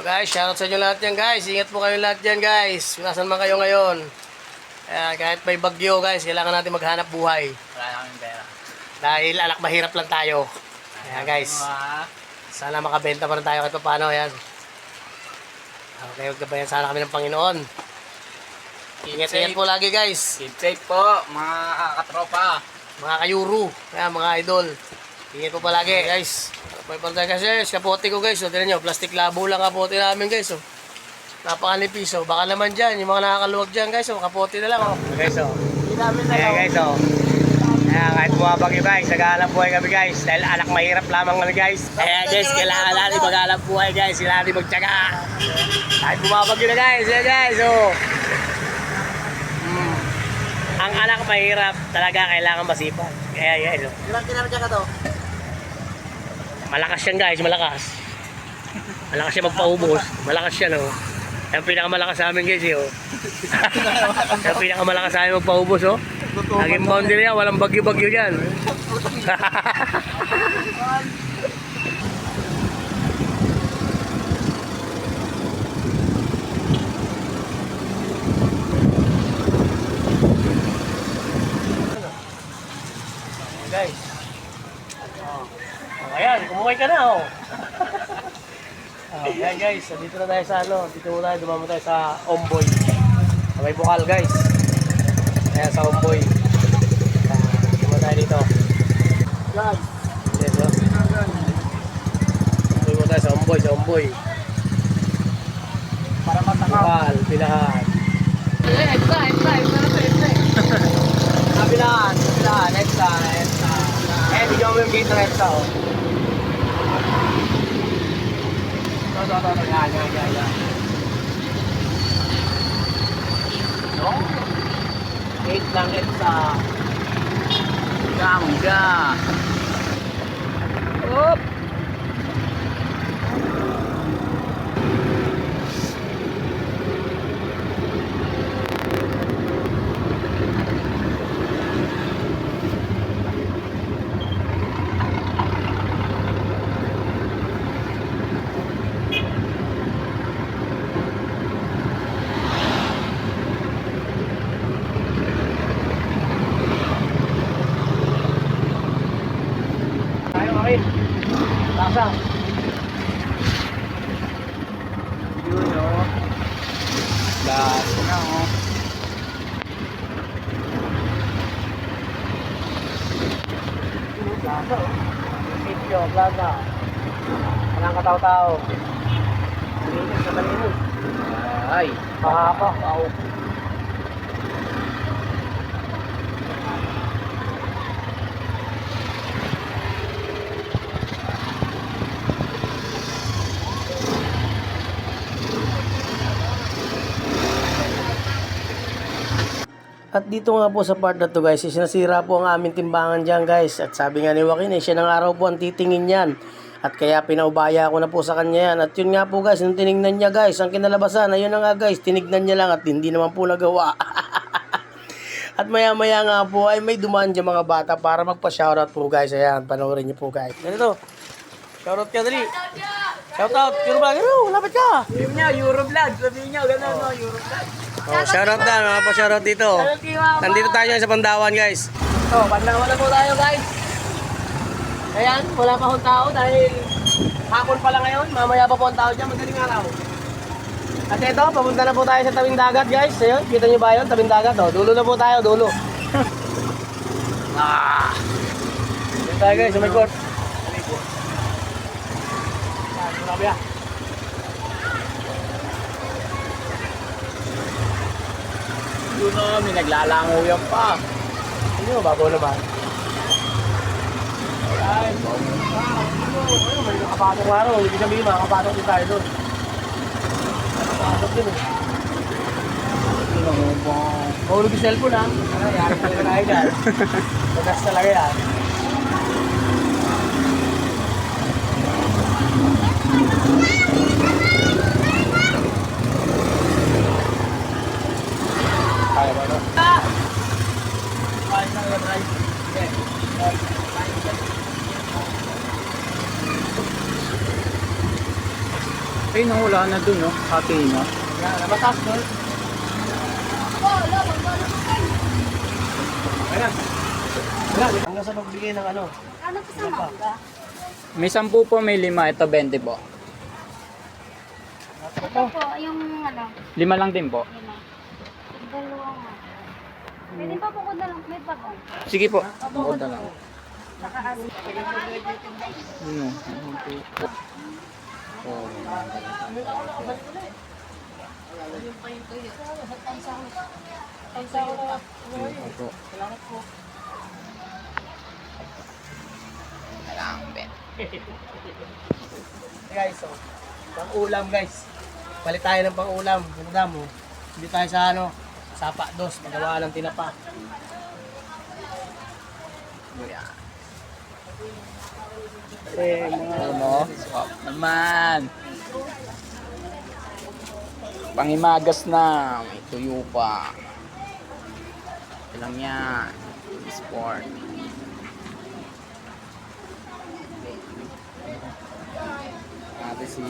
So guys, shoutout sa inyo lahat yan guys. Ingat po kayo lahat yan guys. Nasaan man kayo ngayon. Kahit may bagyo guys, kailangan natin maghanap buhay. Wala na kaming pera. Dahil anak mahirap lang tayo. Kaya guys, sana makabenta pa rin tayo kahit paano. Ayan. Okay, magkabayan sana kami ng Panginoon. Ingat-ingat po lagi guys. Keep safe po, mga katropa. Mga kayuru, ayan, mga idol. Ingat po palagi guys. May pantay kasi, kapote ko guys. So, tignan nyo, plastic labo lang kapote namin guys. So, napakanipis. So, baka naman dyan, yung mga nakakaluwag dyan guys. So, kapote na lang. Oh. Guys, oh. Ayan guys, oh. Ayan, kahit bumabagyo guys, nag-aalap buhay kami guys. Dahil anak mahirap lamang kami guys. Ayan guys, kailangan natin mag-aalap buhay guys. Kailangan natin magtyaga. Kahit bumabagyo na guys. Ayan guys, oh. Ang anak mahirap, talaga kailangan masipag. Kaya guys, oh. Ilang kinarga ka to? Malakas yan guys, malakas. Malakas siya magpaubos. Malakas siya, no? Yung pinakamalakas sa amin guys, oh. Yung pinakamalakas sa amin magpaubos, oh. Naging boundary yan, walang bagyo-bagyo dyan. Guys. Ayan, kumukay ka na, oh. Ayan guys, dito na tayo sa ano, dito muna tayo, dumamo tayo sa Omboy. Sa may bukal guys. Ayan sa Omboy. Dumamo tayo dito. Guys. Yes, oh. Dumamo tayo sa Omboy. Para matakaw. Bukal, pilahan. Extra. Kapilahan, extra. Eh, bigyan mo yung gate ng extra, oh. Yan. No? 8 lang extra. Gangga. Oop! Lasa. Yun, oh. Gas na, oh. Lasa, oh. Sityo, plaza. Walang kataw-tao. Malinis na malinis. Ay. Mahaba. Wow. At dito nga po sa part na to guys, sinasira po ang aming timbangan dyan guys. At sabi nga ni Joaquin, siya ng araw po ang titingin yan. At kaya pinaubaya ko na po sa kanya yan. At yun nga po guys, nung tinignan niya guys, ang kinalabasan, ayun na nga guys, tinignan niya lang at hindi naman po nagawa. At maya maya nga po ay may dumaan dyan mga bata para magpa-shoutout po guys. Ayan, panoorin niyo po guys. Ganito, shoutout ka dali. Shoutout, Euroblog, ano, lapit ka. Sabihin niya, Euroblog. Sabihin niya, gano'n, no, Euroblog. Oh, shoutout na, mga pa-shoutout dito. Nandito tayo sa Pandawan guys. Oh, Pandawan na po tayo, guys. Ayan, wala pa akong tao dahil hapon pa lang ngayon. Mamaya pa po ang tao dyan, madaling araw. At ito, papunta na po tayo sa tabing dagat guys. Ayun, kita nyo ba yun? Tabing dagat. Oh, dulo na po tayo, dulo. Dito tayo guys, sa may court. Grabe ah. Yun o, may naglalango yan pa. Hindi mo, bago naman. Ay, may nakapatong araw. Hindi sabihin, makakapatong din tayo doon. Nakapatong din eh. Mahulog yung cellphone ha. Ano, yari ko na tayo dyan. Magas talaga yan. Kaya ba no? Kaya na yan, right? Okay. Ay, nawala na dun, no? Hati na. Yan, mataas doon. Ayan. Ayan. Hanggang sa magbigay ng ano. Ano po sa mangga? May 10 po, may 5. Ito 20 po. Ito po, yung ano, 5 lang din po. 5. Yung dalawa nga. Pwede pa po ko na lang, may pagong. Sige po. Bukod na lang. Nakaasi. Ano? Oh. Ito. Guys, so, pang-ulam guys. Palit tayo ng pang-ulam. Madam, oh. Hindi tayo sa ano, sapa dos, magawa ng tinapa. Ano? Swap naman. Pangimagas na. May tuyo pa. Ilang yan. Sport. Ate si...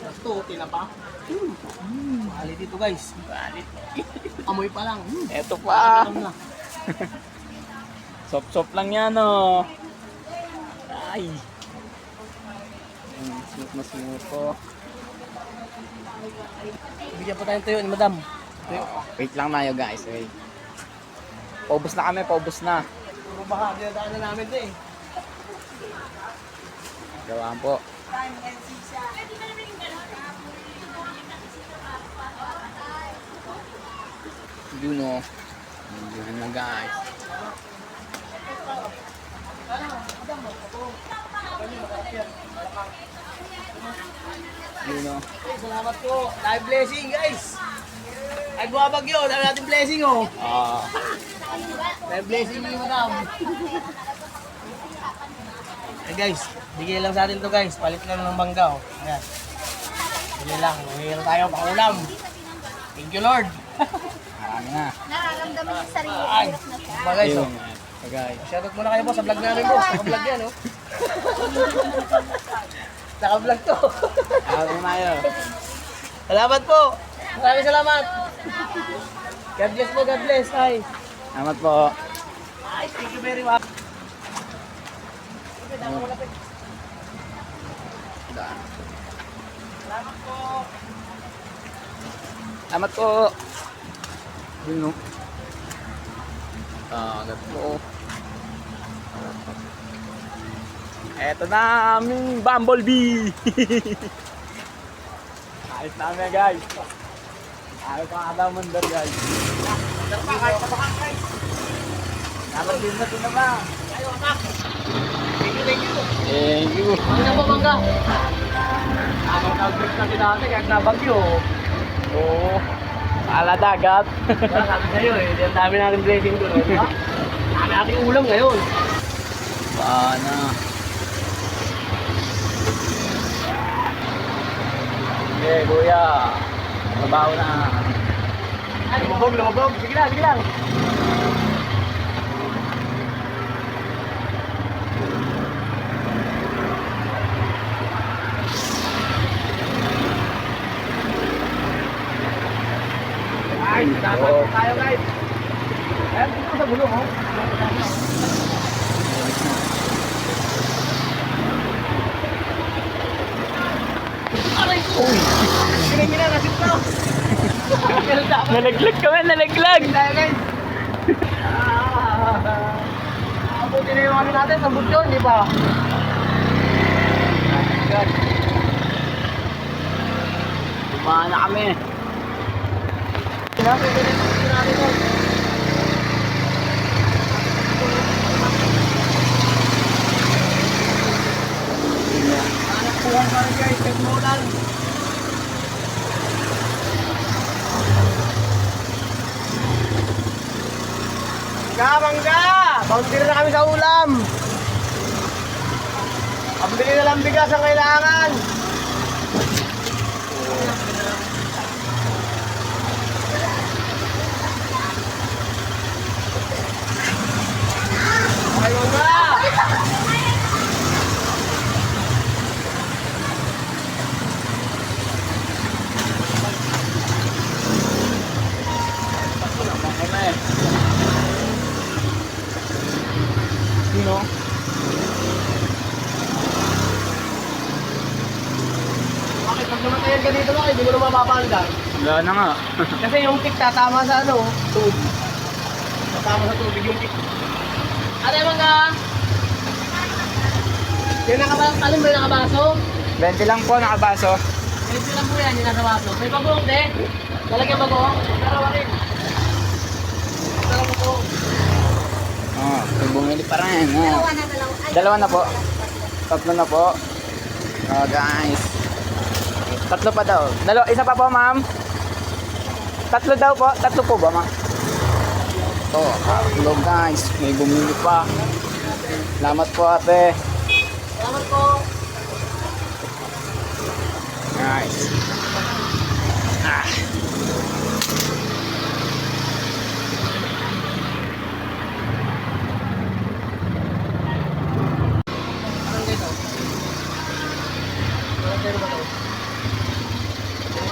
Ito, tinapa. Mahalit dito guys. Balit. Amoy pa lang. Eto pa. Alam na. Sop-sop lang yan, oh. Ay. Smooth na smooth po. Bigyan pa tayong tuyo ni madam. Tuyo. Wait lang tayo, guys. Wait. Paubos na kami, paubos na. Puro baka, dinadaan na namin ito eh. Gawaan po. Yun, oh. Yun na, guys. Yun, oh. Hey, salamat po. Live blessing guys. Ay bumabagyo, dami natin blessing oh. Ah. Live blessing ni madam. Hey guys, bigay lang sa atin to guys. Palit lang ng bangga oh. Ayan. Bigay lang, mayroon tayo pang ulam. Thank you Lord. Marami na. Nararamdaman yung sarili. Ay, Hirap na siya. mga guys oh. Yun, guys. Shoutout muna kayo po sa vlog namin po. Naka-vlog yan oh. Naka-vlog to. Ano na yun? Salamat po. Maraming salamat. God bless po, God bless. Ay. Salamat po. Ay, thank you very much. Salamat po. Salamat po. Yun, no? Agad po. Eto na aming bumblebee. Ayos namin, guys. Ayos ang adaw mandar, guys. Kahit kapakang guys. Dapat din na ito naman. Ayo, anak. Thank you, thank you. Thank you. Ano na po, mangga? Anong nag-break natin natin kahit nabagyo. Oo. Ala dagat. Sabi sa'yo eh, ang dami natin blessing doon. Di ba? Dami natin ulam ngayon. Paano? Eh, kuya. Trabaho na. Ay, lumabog, lumabog. Sige lang, sige lang. Ay, dapat tayo guys. Ayan, dito sa gulong, oh. Aray ko! Ginagina na sito! Nalaglag kami, nalaglag. Tayo guys! Abutin na yung ano natin, sabot yun, di ba? Tumahan na kami. Natin yun. Anak buwan pa rin guys, kahit maulan. Mangga! Boundary na kami sa ulam. Pambili na lang bigas ang kailangan. Ay, mangga! pag namatayan ka dito lang, hindi mo na mapapandar. Wala na nga. Kasi yung pick tatama sa ano, tubig. Tatama sa tubig yung pick. Ano yung mga? Yung nakabaso, alin ba yung nakabaso? 20 lang po, nakabaso. Ito lang po yan, yung nasa baso. May bagoong de. Lalagyan bagoong. Dalawa rin. Dalawa po. Oh, may bumili pa rin. Oh. Dalawa na po. Tatlo na po. Oh, guys. Tatlo pa daw. Isa pa po, ma'am. Tatlo daw po. Tatlo po ba, ma'am? Oh, tatlo, guys. May bumili pa. Salamat po, ate. Salamat po. Guys. Ah. Anong dito? Barangay ba ito?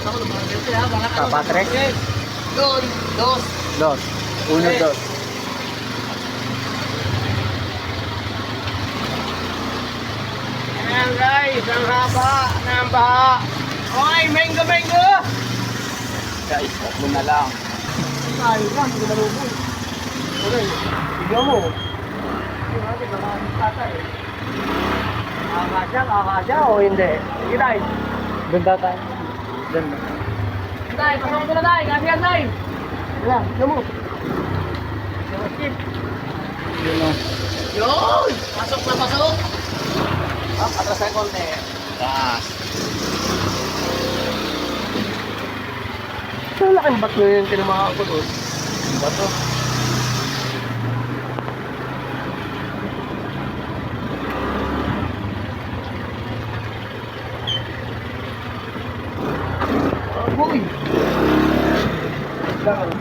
Ako, barangay ha. Baka ano? Patrick? Doon. Dos. Dos. Uno, dos. Ayan guys, ang haba ng baha. Okay, mango. Guys, tatlo na lang. Ay, lang, hindi marubol. Okay, tignan mo. Yung natin, nakakasya eh. Kakasya o hindi? Sige tayo. Ganda tayo. Ganda. Tayo, pasok ko na tayo. Kasi yan tayo. Wala, tignan mo. Skip. Yun o. Yun! Pasok na pasok. Atras tayo konti. Taas. Ang laking ba't nyo yung tinamaan ko doon? Bato. Boy! Lang.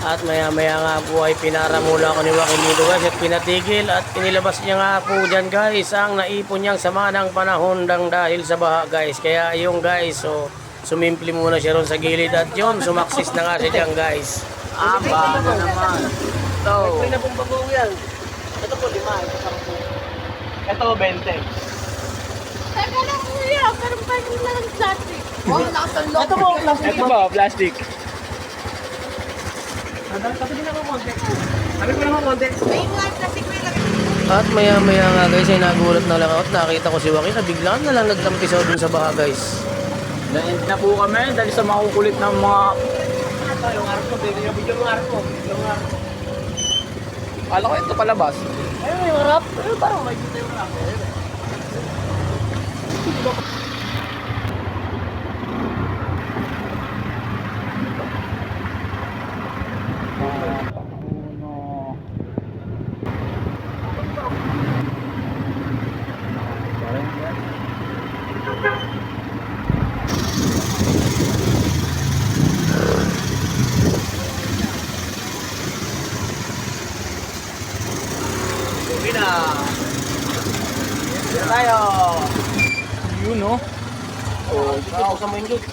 At maya-maya nga po ay pinara muna ako ni Joaquin dito guys at pinatigil at inilabas niya nga po dyan guys ang naipon niyang sama ng panahon dahil sa baha guys. Kaya yung guys, so sumimpli muna siya ron sa gilid at yun, sumaksis na nga siya dyan guys. Bago naman. Ito. May na pong bagong yan. Ito po 5, ito 10. Ito 20. Teka lang kuya, parang pwede na ng plastic. Oh, nakatanlo. Ito po, plastic. Ito ba, plastic? Sabi din ako konti. Sabi ko naman konti. May mga plastic may lagay. At maya-maya nga guys ay nagulat na lang ako at nakita ko si Joaquin na biglaan na lang nagtampisaw dun sa baha guys. Dahil na po kami dahil sa makukulit ng mga... Ito yung arko, yung video ng arko. Kala ko ito palabas. Ayun yung harap. Ayun parang may dito yung harap. Uno. Uwi na. Dito tayo. Yun no? Oh, ikaw sa main gate.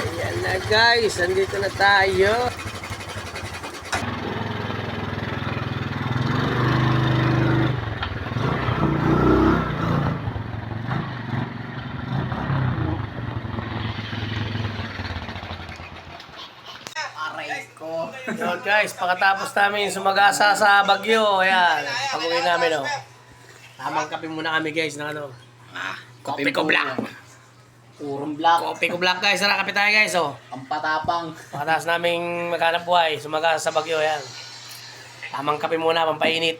Ayan na guys, andito na tayo. Aray ko. Yun guys, pagkatapos namin sumagasa sa Bagyo, ayan, pag-uwi namin oh. Tamang kape muna kami guys ng ano. Kopi ko black. Purong black. Kopi ko black guys, sarap kape tayo guys oh. Ang patapang. Pagkatapos naming maghanap buhay, sumagasa sa Bagyo, ayan. Tamang kape muna, pampainit.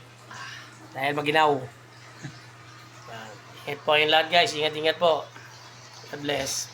Dahil maginaw. Ayan. Ingat po yung lahat guys, ingat-ingat po. God bless.